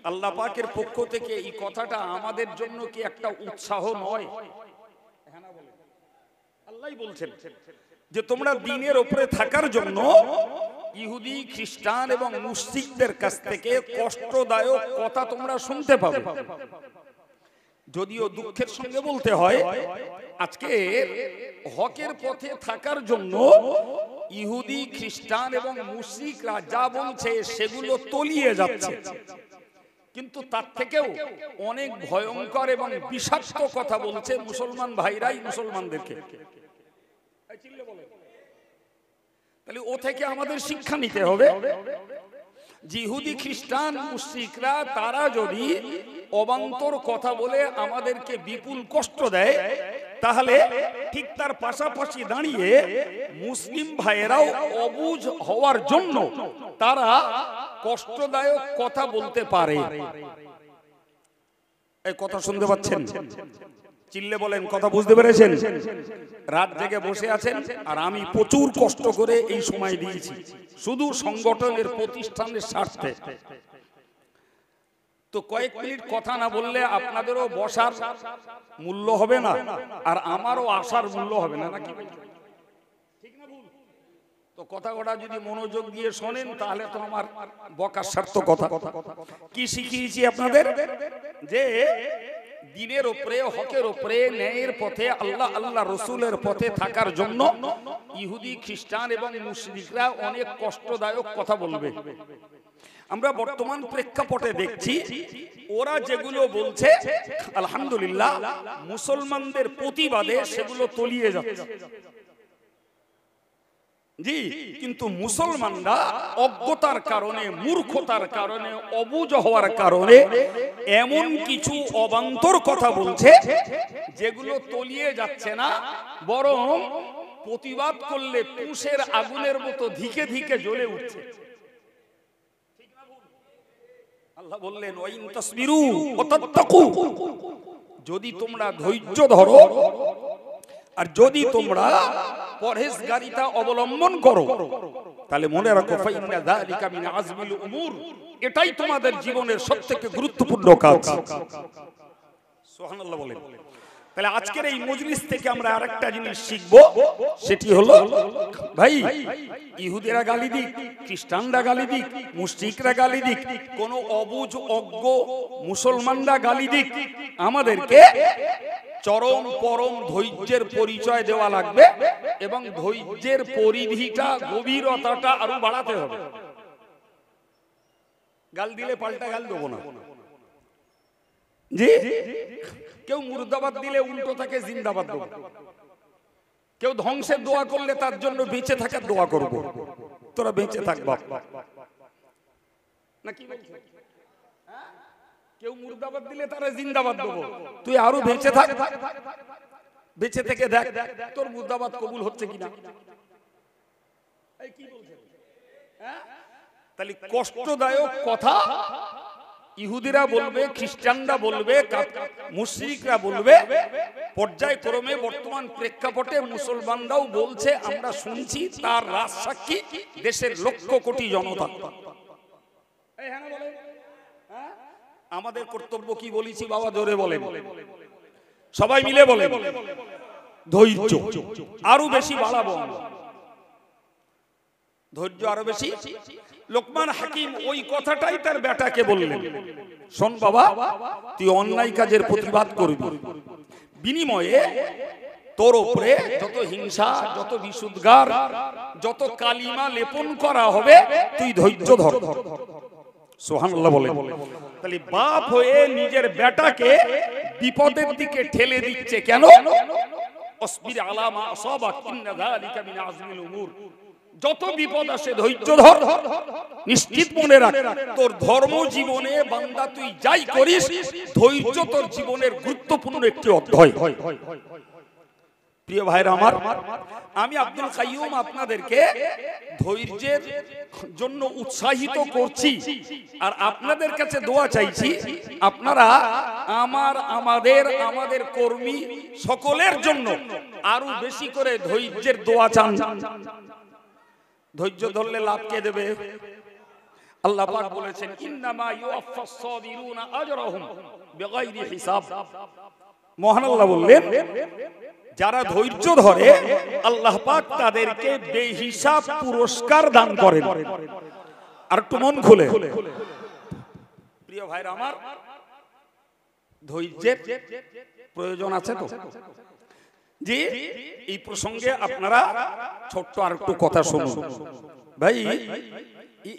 আল্লাহ পাকের পক্ষ থেকে এই কথাটা আমাদের জন্য কি একটা উৎসাহ নয়? আল্লাহই বলছেন যে তোমরা দ্বীনের উপরে থাকার জন্য ইহুদি, খ্রিস্টান এবং মুশরিকদের কাছ থেকে কষ্টদায়ক কথা তোমরা শুনতে পাবে। যদিও দুঃখের সঙ্গে বলতে হয়, আজকে হকের পথে থাকার জন্য ইহুদি, খ্রিস্টান এবং মুশরিকরা যা বলছে সেগুলো তলিয়ে যাচ্ছে, কিন্তু তার থেকেও অনেক ভয়ঙ্কর এবং বিষাক্ত কথা বলছে মুসলমান ভাইরাই মুসলমানদেরকে। তাহলে ও থেকে আমাদের শিক্ষা নিতে হবে। ইহুদি, খ্রিস্টান, মুশরিকরা তারা যদি অবান্তর কথা বলে আমাদেরকে বিপুল কষ্ট দেয়, তাহলে ঠিক তার পাশাপাশি দাঁড়িয়ে মুসলিম ভাইয়েরাও অবুঝ হওয়ার জন্য তারা কষ্টদায়ক কথা বলতে পারে। এই কথা শুনতে পাচ্ছেন? চিল্লে বলেন, কথা বুঝতে পেরেছেন? রাত জেগে বসে আছেন, আর আমি প্রচুর কষ্ট করে এই সময় দিয়েছি শুধু সংগঠনের প্রতিষ্ঠানের স্বার্থে। তো কয়েক মিনিট কথা না বললে আপনাদেরও বসার মূল্য হবে না, আর আমারও আসার মূল্য হবে না, নাকি? ঠিক না ভুল? তো কথাটা যদি মনোযোগ দিয়ে শোনেন তাহলে তো আমার বকার সার্থকতা। কি শিখিয়েছি আপনাদের? যে দ্বীনের উপরে, হকের উপরে, ন্যায়ের পথে, আল্লাহ রসুলের পথে থাকার জন্য ইহুদি, খ্রিস্টান এবং মুশরিকরা অনেক কষ্টদায়ক কথা বলবে। আমরা বর্তমান প্রেক্ষাপটে দেখছি ওরা যেগুলো বলছে, আলহামদুলিল্লাহ, মুসলমানদের প্রতিবাদে সেগুলো তলিয়ে যাচ্ছে। জি, কিন্তু মুসলমানরা অজ্ঞতার কারণে, মূর্খতার কারণে, অবুঝ হওয়ার কারণে এমন কিছু অবান্তর কথা বলছে যেগুলো তলিয়ে যাচ্ছে না, বরং প্রতিবাদ করলে তুষের আগুনের মতো ধিকে ধিকে জ্বলে উঠছে। আল্লাহ বললেন, ওয়াইন তাসবিরু ওয়া তাত্তাকু, যদি তোমরা ধৈর্য ধরো আর যদি তোমরা পরহেজগারিতা অবলম্বন করো, তাহলে মনে রাখো ফাইন্না যালিকা মিন আজমিল উমুর, এটাই তোমাদের জীবনের সবথেকে গুরুত্বপূর্ণ কাজ। সুবহানাল্লাহ বলেন। তাহলে আজকের এই মজলিস থেকে আমরা আরেকটা জিনিস শিখব, সেটি হলো ভাই, ইহুদিরা গালি দিক, খ্রিস্টানরা গালি দিক, মুশরিকরা গালি দিক, কোন অবুঝ অজ্ঞ মুসলমানরা গালি দিক, আমাদেরকে চরম পরম ধৈর্যের পরিচয় দেওয়া লাগবে এবং ধৈর্যের পরিধিটা, গভীরতাটা আরো বাড়াতে হবে। গাল দিলে পাল্টা গাল দেবো না। জি, কেউ মুর্দাবাদ দিলে উল্টো তাকে জিন্দাবাদ দেবো, কেউ ধ্বংসের দোয়া করলে তার জন্য বেঁচে থাকার দোয়া করব। তোরা বেঁচে থাক বাপ, নাকি কেউ মুর্দাবাদ দিলে তারা জিন্দাবাদ দেবো, তুই আরো বেঁচে থাক, বেঁচে থেকে দেখ তোর মুর্দাবাদ কবুল হচ্ছে কিনা। তাহলে কষ্টদায়ক কথা ইহুদিরা বলবে, খ্রিস্টানরা বলবে, মুশরিকরা বলবে, পর্যায়ক্রমে বর্তমান প্রেক্ষাপটে মুসলমানরাও বলছে, আমরা শুনছি, তার রাজ সাক্ষী দেশের লক্ষ কোটি জনতা। এই হ্যাঁ না বলে, হ্যাঁ? আমাদের কর্তব্য কি বলেছি বাবা, জোরে বলে, সবাই মিলে বলে, ধৈর্য আরো বেশি বাড়াবো, ধৈর্য আরো বেশি। লোকমান হাকিম ওই কথাটাই তার বেটাকে বললেন, শোন বাবা, তুই অন্যায় কাজের প্রতিবাদ করবি, বিনিময়ে তোর উপরে যত হিংসা, যত বিশুদ্ধার, যত কালিমা লেপন করা হবে, তুই ধৈর্য ধর। সুবহানাল্লাহ বলে। তাহলে বাপ হয়ে নিজের বেটাকে বিপদের দিকে ঠেলে দিচ্ছে কেন? অসবির আলা মা আসাবাক ইন্না যালিকা মিন আযমিল উমুর। যত বিপদ আসে ধৈর্য ধর, নিশ্চিত মনে রাখ তোর ধর্ম জীবনে বান্দা তুই যাই করিস, ধৈর্য তোর জীবনের গুরুত্বপূর্ণ একটি অধ্যায়। প্রিয় ভাইরা আমার, আমি আব্দুল কাইয়ুম আপনাদেরকে ধৈর্যের জন্য উৎসাহিত করছি, আর আপনাদের কাছে দোয়া চাইছি, আপনারা আমাদের কর্মী সকলের জন্য আরো বেশি করে ধৈর্যের দোয়া চান। ধৈর্য ধরলে লাভ কে দেবে? আল্লাহ পাক বলেছেন, ইন্নামা ইউআফফাস সাবিরুনা আজরাহুম বিগাইরি হিসাব। মহান আল্লাহ বললেন, যারা ধৈর্য ধরে আল্লাহ পাক তাদেরকে বেহিসাব পুরস্কার দান করেন। আর একটু মন খুলে, প্রিয় ভাইরা আমার, ধৈর্যের প্রয়োজন আছে তো? জি, এই প্রসঙ্গে আপনারা ছোট্ট আর একটু কথা শুনুন ভাই।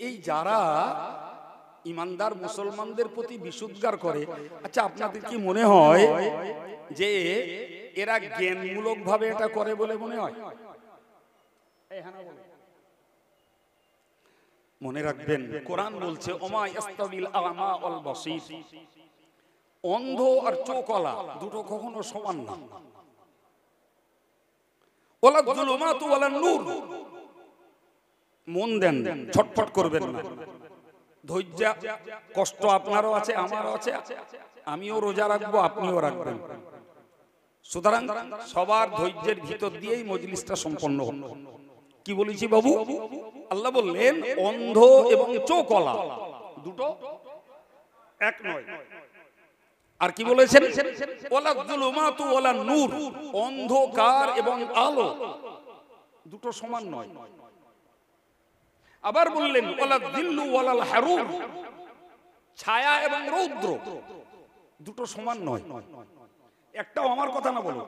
এই যারা ইমানদার মুসলমানদের প্রতি বিশুদ্ধার করে, আচ্ছা আপনাদের কি মনে হয় যে এরা জ্ঞানমূলক ভাবে এটা করে বলে মনে হয়? মনে রাখবেন, কোরআন বলছে, ওমা ইয়াস্তাবিল আ'মা ওয়াল বাসীর। অন্ধ আর চোখওয়ালা দুটো কখনো সমান না। ওয়ালা যুলুমাতু ওয়ালা নূর। মন দেন, ছটফট করবেন না। ধৈর্য কষ্ট আপনারও আছে, আমারও আছে, আমিও রোজা রাখবো, আপনিও রাখবেন। সুতরাং সবার ধৈর্যের ভিতর দিয়েই মজলিসটা সম্পন্ন হবে। কি বলেছি বাবু? আল্লাহ বললেন অন্ধ এবং চোখওয়ালা দুটো এক নয়। আর কি বলেছেন? ওয়ালা যুলুমাতু ওয়ালা নূর। অন্ধকার এবং আলো দুটো সমান নয়। আবার বললেন ওয়ালা যিল্লু ওয়ালাল হারুর। ছায়া এবং রৌদ্র দুটো সমান নয়। একটাও আমার কথা না বলো।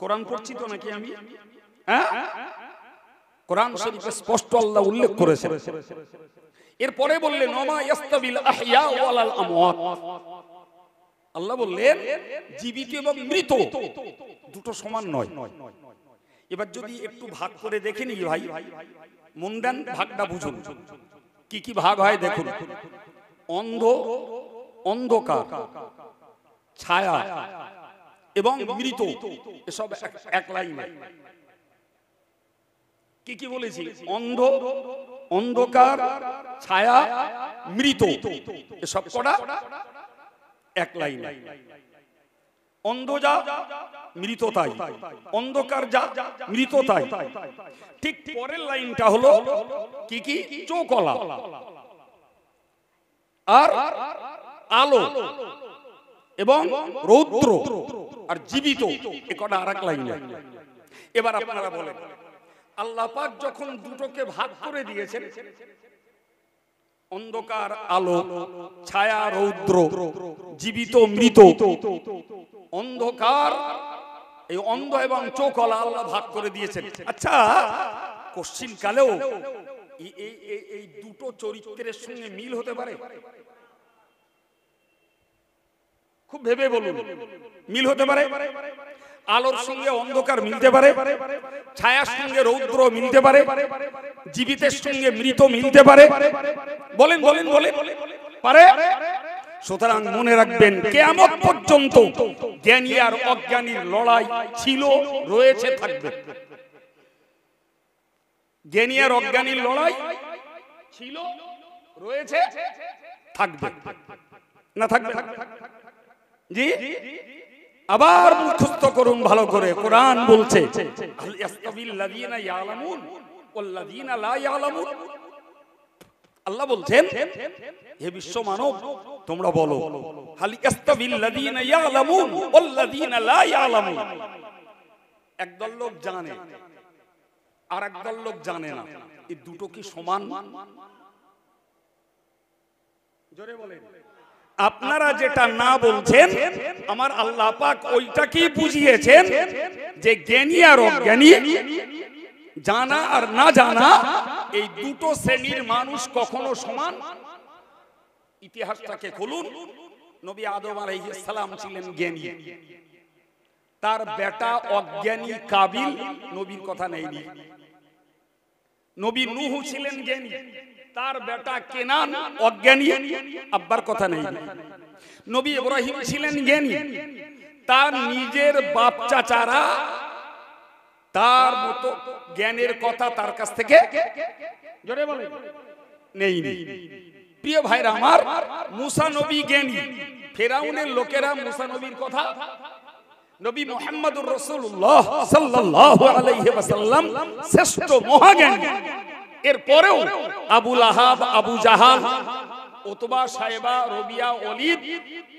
কোরআন পড়ছি তো নাকি আমি? হ্যাঁ, কোরআন শরীফে স্পষ্ট আল্লাহ উল্লেখ করেছেন। এরপরে বললেন ওমা ইয়াস্তাবিল আহইয়া ওয়ালাল আমওয়াত। আল্লাহ বললেন জীবিত এবং মৃত দুটো সমান নয়। এবার যদি একটু ভাগ করে দেখে নি ভাই, মন দেন, ভাগটা বুঝুন কি কি ভাগ হয় দেখুন। অন্ধ, অন্ধকার, ছায়া এবং মৃত, এসব এক লাইনে। কি কি বলেছি? অন্ধ, অন্ধকার, ছায়া, মৃত, এসব কটা এক লাইনে। অন্ধ যা, মৃত তাই। অন্ধকার যা, মৃত তাই। ঠিক পরের লাইনটা হলো কি কি? চোখওয়ালা আর আলো এবং রৌদ্র আর জীবিত, এ কটা আর এক লাইনে। এবার আপনারা বলেন, আল্লাহ পাক যখন দুটোকে ভাগ করে দিয়েছেন, অন্ধকার আলো, ছায়া রৌদ্র, জীবিত মৃত, অন্ধকার, এই অন্ধ এবং চোখওয়ালা আল্লাহ ভাগ করে দিয়েছেন। আচ্ছা, কোশ্চিন কালেও এই দুটো চরিত্রের সঙ্গে মিল হতে পারে? খুব ভেবে বলুন, মিল হতে পারে? আলোর সঙ্গে অন্ধকার মিলতে পারে, ছায়ার সঙ্গে রৌদ্র মিলতে পারে, জীবিতের সঙ্গে মৃত মিলতে পারে? বলেন বলেন বলেন, পারে? সুতরাং মনে রাখবেন, কিয়ামত পর্যন্ত জ্ঞানী আর অজ্ঞানীর লড়াই ছিল, রয়েছে, থাকবে। জ্ঞানী আর অজ্ঞানীর লড়াই ছিল, রয়েছে, থাকবে। না থাকবে? জি, আবার মুখস্থ করুন ভালো করে। কোরআন বলছে আল ইয়াস্তাবিল লাযীনা ইয়ালামুন ওয়াল লাযীনা লা ইয়ালামুন। আল্লাহ বলছেন, হে বিশ্ব মানব তোমরা বলো, হাল ইয়াস্তাবিল লাযীনা ইয়ালামুন ওয়াল লাযীনা লা ইয়ালামুন। একদল লোক জানে আর একদল লোক জানে না, এই দুটো কি সমান? জোরে বলেন। আপনারা যেটা না বলছেন, আমার আল্লাহ পাক ওইটাকেই বুঝিয়েছেন যে জ্ঞানী আর অজ্ঞানী, জানা আর না জানা, এই দুটো শ্রেণীর মানুষ কখনো সমান। ইতিহাসটাকে খুলুন। নবী আদম আলাইহিস সালাম ছিলেন জ্ঞানী, তার বেটা অজ্ঞানী কাবিল নবীর কথা নেয়নি। নবী নূহ ছিলেন জ্ঞানী, তার বেটা কেনান অজ্ঞানী, আব্বার কথা নেয়নি। নবী ইব্রাহিম ছিলেন জ্ঞানী, তার নিজের বাপ চাচারা তার মতো জ্ঞানের কথা তার কাছ থেকে জোরে বলে নেয়নি। প্রিয় ভাইরা আমার, মুসা নবী জ্ঞানী, ফেরাউনের লোকেরা মুসা নবীর কথা, নবী মুহাম্মদুর রাসূলুল্লাহ সাল্লাল্লাহু আলাইহি ওয়াসাল্লাম শ্রেষ্ঠ মহাজ্ঞানী, এরপরেও আবু লাহাব, আবু জাহাল, উতবা, সাইবা, রবিয়া, ওলীদ,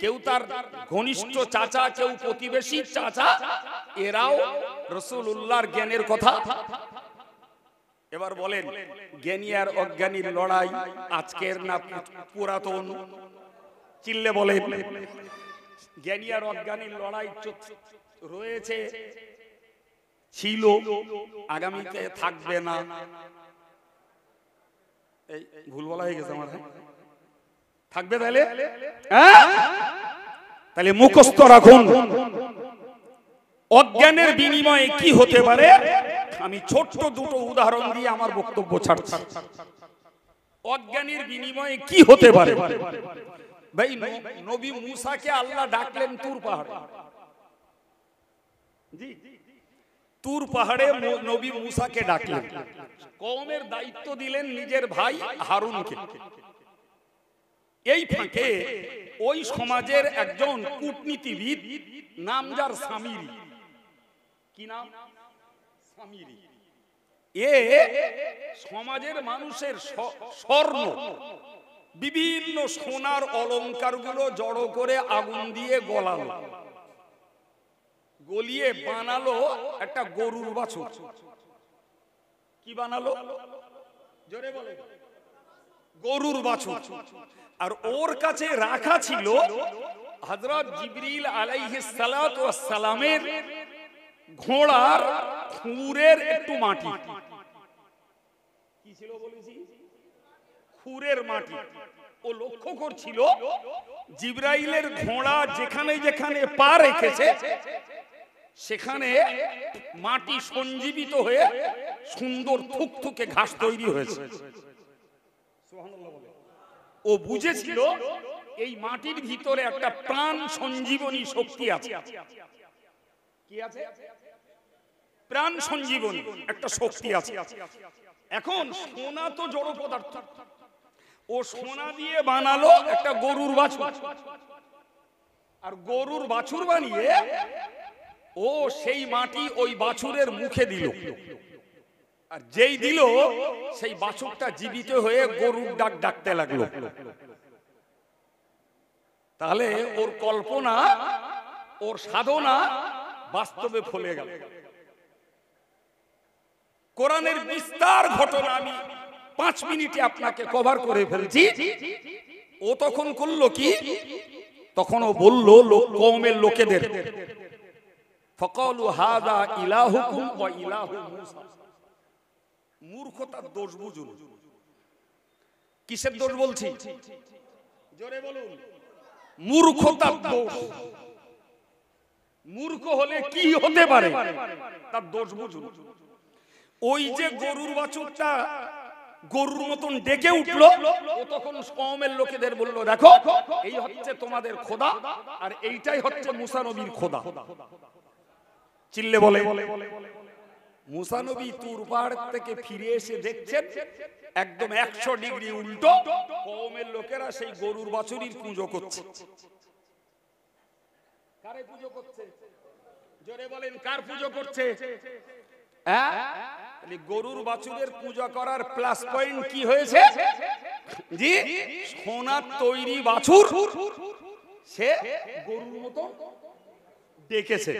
কেউ তার ঘনিষ্ঠ চাচা, কেউ প্রতিবেশী চাচা, এরাও রাসূলুল্লাহর জ্ঞানের কথা। এবার বলেন, জ্ঞানী আর অজ্ঞানীর লড়াই আজকের না পুরাতন? চিল্লে বলেন। জ্ঞানী আর অজ্ঞানীর লড়াই রয়েছে, ছিল, আগামীতে থাকবে না। এই ভুল বলা হয়ে গেছে আমার, থাকবে তাহলে? তাহলে মুখস্থ রাখুন, অজ্ঞানের বিনিময়ে কি হতে পারে। আমি ছোট্ট দুটো উদাহরণ দিয়ে আমার বক্তব্য ছাড়ছি। অজ্ঞানীর বিনিময়ে কি হতে পারে? ভাই, নবী মুসাকে আল্লাহ ডাকলেন তুর পাহাড়ে। জি, তুর পাহাড়ে নবী মুসাকে ডাকলেন, কওমের দায়িত্ব দিলেন নিজের ভাই হারুনকে। এই ফাঁকে ওই সমাজের একজন কূটনীতিবিদ, নাম যার সামিরি। কি নাম? সামিরি। এ সমাজের মানুষের স্বর্ণ, বিভিন্ন সোনার অলংকারগুলো জড়ো করে আগুন দিয়ে গলালো, গলিয়ে বানালো একটা গরুর বাছুর। কি বানালো? জোরে বলে। গরুর বাছুর। আর ওর কাছে রাখা ছিল হযরত জিবরিল আলাইহিস সালাতু ওয়াস সালামের ঘোড়ার খুরের একটু মাটি। কি ছিল বলেছি? খুরের মাটি। ও লক্ষ্য করছিল জিবরাইলের ঘোড়া যেখানে যেখানে পা রেখেছে সেখানে মাটি সঞ্জীবিত হয়ে সুন্দর থুকথুকে ঘাস তৈরি হয়েছে। সুবহানাল্লাহ বলে। ও বুঝেছিল এই মাটির ভিতরে একটা প্রাণ সঞ্জীবনী শক্তি আছে। কি আছে? প্রাণ সঞ্জীবনী একটা শক্তি আছে। এখন সোনা তো জড় পদার্থ, ও সোনা দিয়ে বানালো একটা গরুর বাছুর, আর গরুর বাছুর বানিয়ে ও সেই মাটি ওই বাছুরের মুখে দিল, আর যেই দিল সেই বাছুরটা জীবিত হয়ে গরুর ডাক ডাকতে লাগলো। তাহলে ওর কল্পনা, ওর সাধনা বাস্তবে ফলে গেল। কোরআনের বিস্তার ঘটনা আমি 5 মিনিটে আপনাকে কভার করে ফেলছি। ও তখন করলো কি? তখন ও বলল কওমের লোকেদের, ফাকালু হাযা ইলাহুকুম ওয়া ইলাহু মূসা। মূর্খতার দোষ বুঝুন। কিসের দোষ বলছি? জোরে বলুন। মূর্খতার দোষ। মূর্খ হলে কি হতে পারে তার দোষ বুঝুন। ওই যে গরুর বাছুরটা গরুর মতন ডেকে উঠলো, ও তখন কওমের লোকেদের বলল, দেখো এই হচ্ছে তোমাদের খোদা, আর এইটাই হচ্ছে মুসা নবীর খোদা। চিল্লে বলে। মুসা নবী তুর পাহাড় থেকে ফিরে এসে দেখছেন একদম 100 ডিগ্রি উল্টো, কওমের লোকেরা সেই গরুর বাছুরির পূজা করছে। কারে পূজা করছে? জোরে বলেন, কার পূজা করছে? গরুর বাছুরের পূজা করার প্লাস পয়েন্ট কি হয়েছে? জি, সোনার তৈরি বাছুর সে গরুর মতো ডেকেছে।